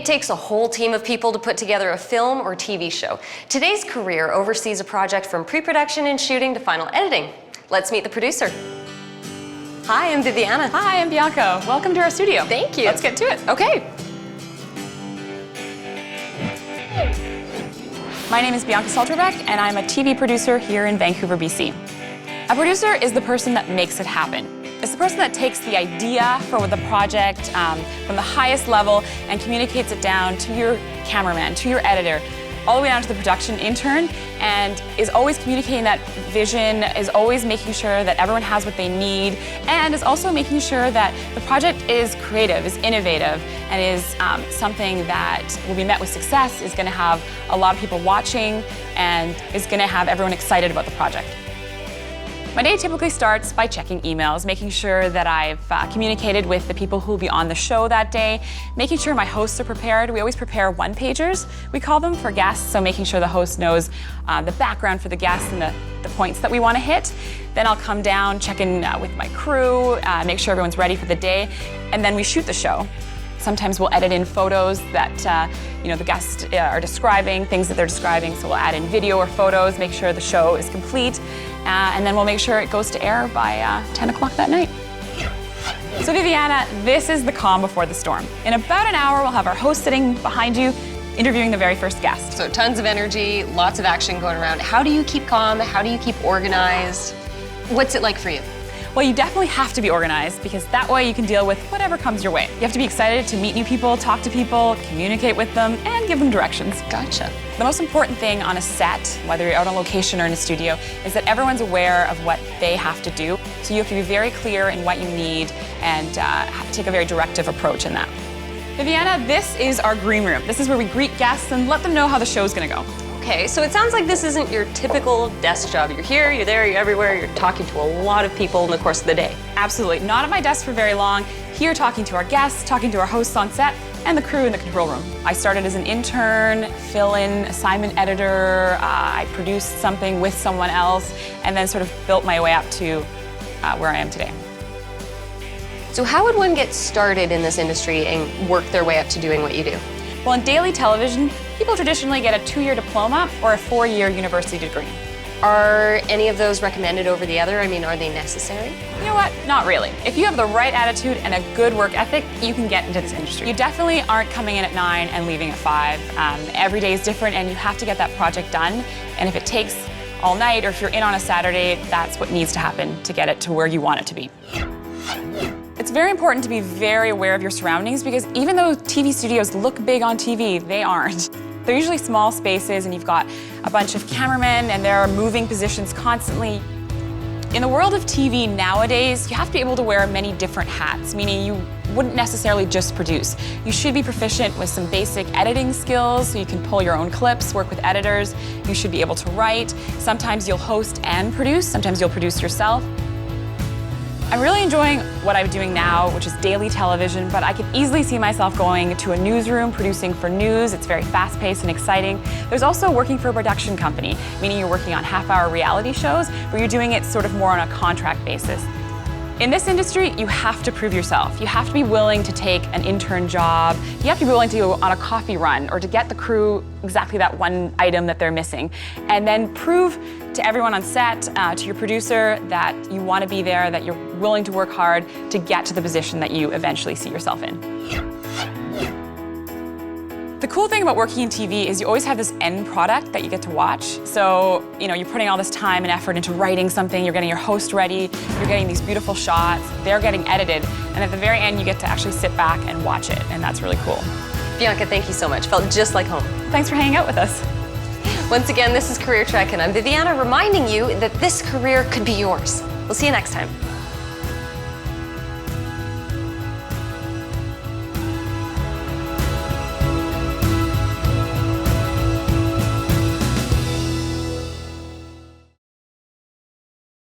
takes a whole team of people to put together a film or TV show. Today's career oversees a project from pre-production and shooting to final editing. Let's meet the producer. Hi, I'm Viviana. Hi, I'm Bianca. Welcome to our studio. Thank you. Let's get to it. Okay. My name is Bianca Salterbeck, and I'm a TV producer here in Vancouver, BC. A producer is the person that makes it happen. It's the person that takes the idea for the project from the highest level and communicates it down to your cameraman, to your editor, all the way down to the production intern, and is always communicating that vision, is always making sure that everyone has what they need, and is also making sure that the project is creative, is innovative, and is something that will be met with success, is going to have a lot of people watching, and is going to have everyone excited about the project. My day typically starts by checking emails, making sure that I've communicated with the people who will be on the show that day, making sure my hosts are prepared. We always prepare one-pagers, we call them, for guests, so making sure the host knows the background for the guests and the points that we want to hit. Then I'll come down, check in with my crew, make sure everyone's ready for the day, and then we shoot the show. Sometimes we'll edit in photos that the guests are describing, things that they're describing, so we'll add in video or photos, make sure the show is complete, and then we'll make sure it goes to air by 10 o'clock that night. So Viviana, this is the calm before the storm. In about an hour, we'll have our host sitting behind you, interviewing the very first guest. So tons of energy, lots of action going around. How do you keep calm? How do you keep organized? What's it like for you? Well, you definitely have to be organized, because that way you can deal with whatever comes your way. You have to be excited to meet new people, talk to people, communicate with them, and give them directions. Gotcha. The most important thing on a set, whether you're out on location or in a studio, is that everyone's aware of what they have to do. So you have to be very clear in what you need and have to take a very directive approach in that. Viviana, this is our green room. This is where we greet guests and let them know how the show's gonna go. Okay, so it sounds like this isn't your typical desk job. You're here, you're there, you're everywhere, you're talking to a lot of people in the course of the day. Absolutely, not at my desk for very long. Here talking to our guests, talking to our hosts on set, and the crew in the control room. I started as an intern, fill-in assignment editor, I produced something with someone else, and then sort of built my way up to where I am today. So how would one get started in this industry and work their way up to doing what you do? Well, in daily television, people traditionally get a 2-year diploma or a 4-year university degree. Are any of those recommended over the other? I mean, are they necessary? You know what? Not really. If you have the right attitude and a good work ethic, you can get into this industry. You definitely aren't coming in at 9 and leaving at 5. Every day is different, and you have to get that project done. And if it takes all night, or if you're in on a Saturday, that's what needs to happen to get it to where you want it to be. It's very important to be very aware of your surroundings, because even though TV studios look big on TV, they aren't. They're usually small spaces, and you've got a bunch of cameramen, and there are moving positions constantly. In the world of TV nowadays, you have to be able to wear many different hats, meaning you wouldn't necessarily just produce. You should be proficient with some basic editing skills, so you can pull your own clips, work with editors. You should be able to write. Sometimes you'll host and produce. Sometimes you'll produce yourself. I'm really enjoying what I'm doing now, which is daily television, but I could easily see myself going to a newsroom, producing for news. It's very fast-paced and exciting. There's also working for a production company, meaning you're working on half-hour reality shows, but you're doing it sort of more on a contract basis. In this industry, you have to prove yourself. You have to be willing to take an intern job. You have to be willing to go on a coffee run, or to get the crew exactly that one item that they're missing. And then prove to everyone on set, to your producer, that you want to be there, that you're willing to work hard to get to the position that you eventually see yourself in. The cool thing about working in TV is you always have this end product that you get to watch. So, you're putting all this time and effort into writing something, you're getting your host ready, you're getting these beautiful shots, they're getting edited, and at the very end you get to actually sit back and watch it, and that's really cool. Bianca, thank you so much. Felt just like home. Thanks for hanging out with us. Once again, this is Career Trek, and I'm Viviana, reminding you that this career could be yours. We'll see you next time.